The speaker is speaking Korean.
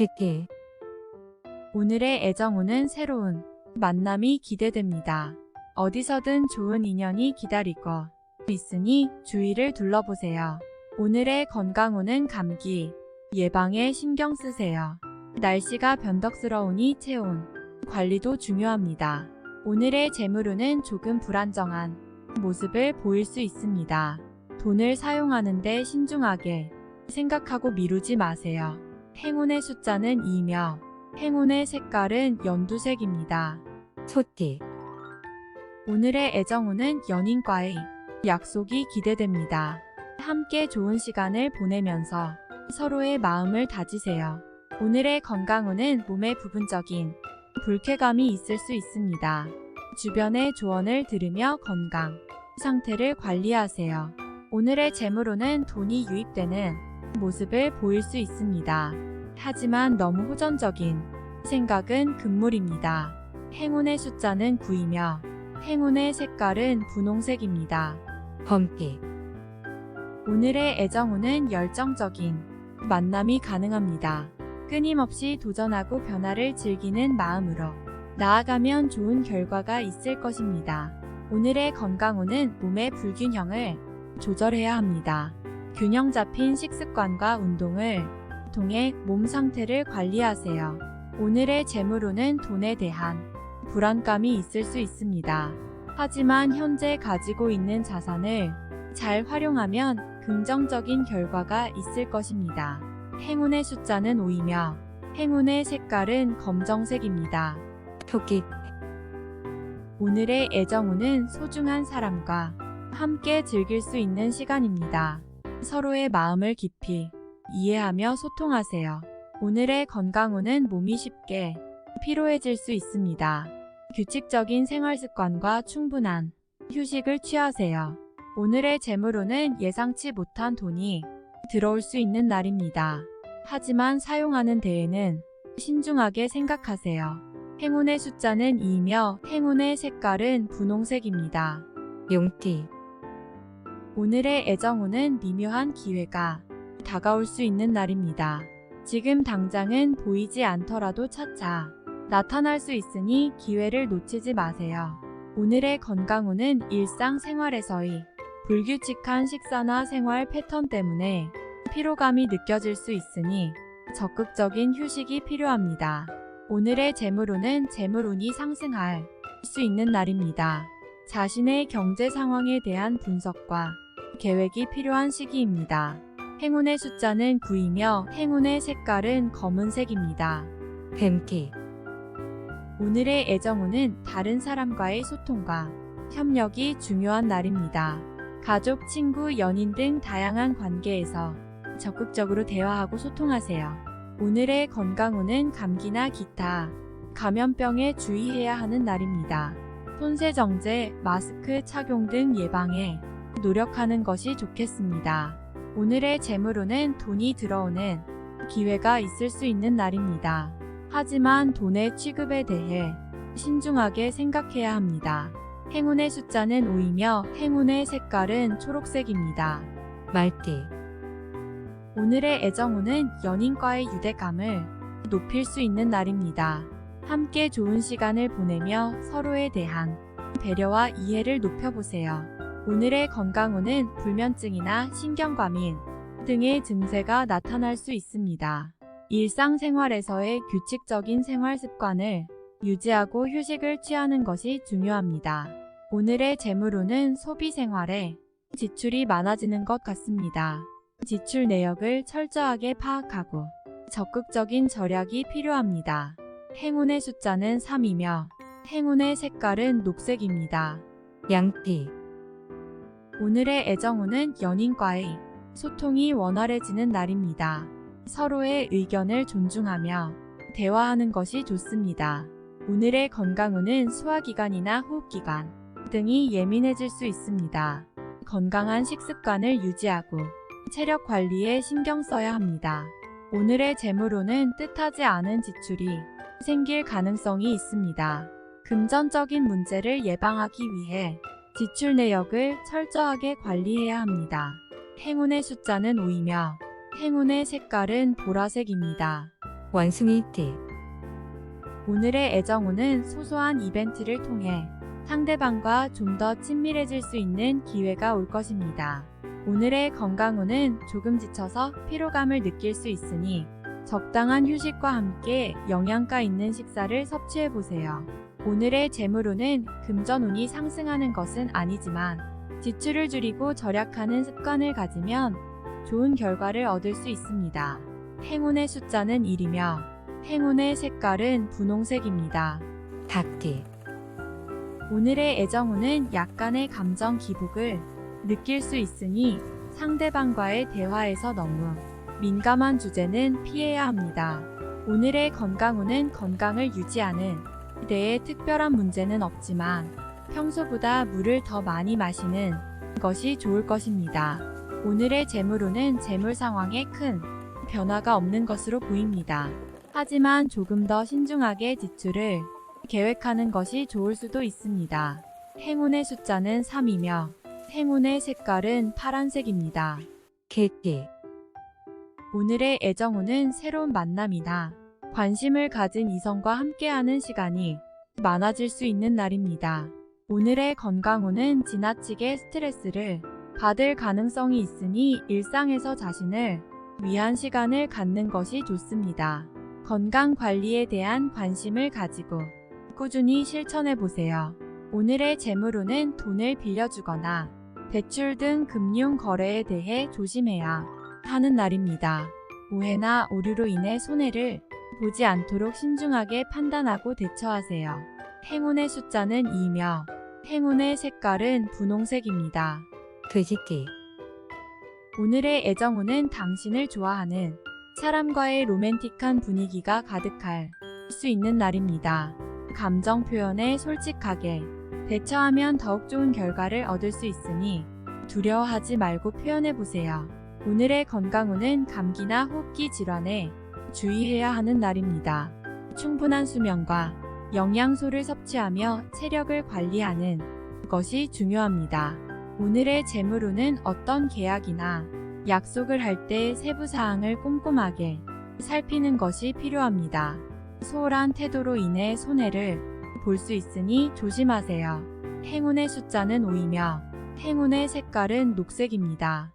쥐띠. 오늘의 애정운은 새로운 만남이 기대됩니다. 어디서든 좋은 인연이 기다리고 있으니 주위를 둘러보세요. 오늘의 건강운은 감기 예방에 신경 쓰세요. 날씨가 변덕스러우니 체온 관리도 중요합니다. 오늘의 재물운은 조금 불안정한 모습을 보일 수 있습니다. 돈을 사용하는데 신중하게 생각하고 미루지 마세요. 행운의 숫자는 2며 행운의 색깔은 연두색입니다. 소띠. 오늘의 애정운은 연인과의 약속이 기대됩니다. 함께 좋은 시간을 보내면서 서로의 마음을 다지세요. 오늘의 건강운은 몸에 부분적인 불쾌감이 있을 수 있습니다. 주변의 조언을 들으며 건강 상태를 관리하세요. 오늘의 재물운은 돈이 유입되는 모습을 보일 수 있습니다. 하지만 너무 호전적인 생각은 금물입니다. 행운의 숫자는 9이며 행운의 색깔은 분홍색입니다. 범띠. 오늘의 애정운은 열정적인 만남이 가능합니다. 끊임없이 도전하고 변화를 즐기는 마음으로 나아가면 좋은 결과가 있을 것입니다. 오늘의 건강운은 몸의 불균형을 조절해야 합니다. 균형 잡힌 식습관과 운동을 통해 몸 상태를 관리하세요. 오늘의 재물운은 돈에 대한 불안감이 있을 수 있습니다. 하지만 현재 가지고 있는 자산을 잘 활용하면 긍정적인 결과가 있을 것입니다. 행운의 숫자는 5이며 행운의 색깔은 검정색입니다. 토끼. 오늘의 애정운은 소중한 사람과 함께 즐길 수 있는 시간입니다. 서로의 마음을 깊이 이해하며 소통하세요. 오늘의 건강운은 몸이 쉽게 피로해질 수 있습니다. 규칙적인 생활 습관과 충분한 휴식을 취하세요. 오늘의 재물운은 예상치 못한 돈이 들어올 수 있는 날입니다. 하지만 사용하는 데에는 신중하게 생각하세요. 행운의 숫자는 2며 행운의 색깔은 분홍색입니다. 용띠. 오늘의 애정운은 미묘한 기회가 다가올 수 있는 날입니다. 지금 당장은 보이지 않더라도 차차 나타날 수 있으니 기회를 놓치지 마세요. 오늘의 건강운은 일상생활에서의 불규칙한 식사나 생활 패턴 때문에 피로감이 느껴질 수 있으니 적극적인 휴식이 필요합니다. 오늘의 재물운은 재물운이 상승할 수 있는 날입니다. 자신의 경제 상황에 대한 분석과 계획이 필요한 시기입니다. 행운의 숫자는 9이며 행운의 색깔은 검은색입니다. 뱀띠. 오늘의 애정운은 다른 사람과의 소통과 협력이 중요한 날입니다. 가족, 친구, 연인 등 다양한 관계에서 적극적으로 대화하고 소통하세요. 오늘의 건강운은 감기나 기타 감염병에 주의해야 하는 날입니다. 손세정제, 마스크 착용 등 예방에 노력하는 것이 좋겠습니다. 오늘의 재물운은 돈이 들어오는 기회가 있을 수 있는 날입니다. 하지만 돈의 취급에 대해 신중하게 생각해야 합니다. 행운의 숫자는 5이며 행운의 색깔은 초록색입니다. 말띠. 오늘의 애정운은 연인과의 유대감을 높일 수 있는 날입니다. 함께 좋은 시간을 보내며 서로에 대한 배려와 이해를 높여보세요. 오늘의 건강운은 불면증이나 신경과민 등의 증세가 나타날 수 있습니다. 일상생활에서의 규칙적인 생활 습관을 유지하고 휴식을 취하는 것이 중요합니다. 오늘의 재물운은 소비생활에 지출이 많아지는 것 같습니다. 지출 내역을 철저하게 파악하고 적극적인 절약이 필요합니다. 행운의 숫자는 3이며 행운의 색깔은 녹색입니다. 양띠. 오늘의 애정운은 연인과의 소통이 원활해지는 날입니다. 서로의 의견을 존중하며 대화하는 것이 좋습니다. 오늘의 건강운은 소화기관이나 호흡기관 등이 예민해질 수 있습니다. 건강한 식습관을 유지하고 체력 관리에 신경 써야 합니다. 오늘의 재물운은 뜻하지 않은 지출이 생길 가능성이 있습니다. 금전적인 문제를 예방하기 위해 지출 내역을 철저하게 관리해야 합니다. 행운의 숫자는 5이며 행운의 색깔은 보라색입니다. 원숭이띠. 오늘의 애정운은 소소한 이벤트를 통해 상대방과 좀 더 친밀해질 수 있는 기회가 올 것입니다. 오늘의 건강운은 조금 지쳐서 피로감을 느낄 수 있으니 적당한 휴식과 함께 영양가 있는 식사를 섭취해 보세요. 오늘의 재물운은 금전운이 상승하는 것은 아니지만 지출을 줄이고 절약하는 습관을 가지면 좋은 결과를 얻을 수 있습니다. 행운의 숫자는 1이며 행운의 색깔은 분홍색입니다. 닭띠. 오늘의 애정운은 약간의 감정 기복을 느낄 수 있으니 상대방과의 대화에서 너무 민감한 주제는 피해야 합니다. 오늘의 건강운은 건강을 유지하는 데에 특별한 문제는 없지만 평소보다 물을 더 많이 마시는 것이 좋을 것입니다. 오늘의 재물운은 재물 상황에 큰 변화가 없는 것으로 보입니다. 하지만 조금 더 신중하게 지출을 계획하는 것이 좋을 수도 있습니다. 행운의 숫자는 3이며 행운의 색깔은 파란색입니다. 개띠. 오늘의 애정운은 새로운 만남이나 관심을 가진 이성과 함께하는 시간이 많아질 수 있는 날입니다. 오늘의 건강운은 지나치게 스트레스를 받을 가능성이 있으니 일상에서 자신을 위한 시간을 갖는 것이 좋습니다. 건강 관리에 대한 관심을 가지고 꾸준히 실천해 보세요. 오늘의 재물운은 돈을 빌려주거나 대출 등 금융 거래에 대해 조심해야 하는 날입니다. 오해나 오류로 인해 손해를 보지 않도록 신중하게 판단하고 대처하세요. 행운의 숫자는 2며 행운의 색깔은 분홍색입니다. 돼지띠. 오늘의 애정운은 당신을 좋아하는 사람과의 로맨틱한 분위기가 가득할 수 있는 날입니다. 감정 표현에 솔직하게 대처하면 더욱 좋은 결과를 얻을 수 있으니 두려워하지 말고 표현해보세요. 오늘의 건강운은 감기나 호흡기 질환에 주의해야 하는 날입니다. 충분한 수면과 영양소를 섭취하며 체력을 관리하는 것이 중요합니다. 오늘의 재물운은 어떤 계약이나 약속을 할 때 세부 사항을 꼼꼼하게 살피는 것이 필요합니다. 소홀한 태도로 인해 손해를 볼 수 있으니 조심하세요. 행운의 숫자는 5이며 행운의 색깔은 녹색입니다.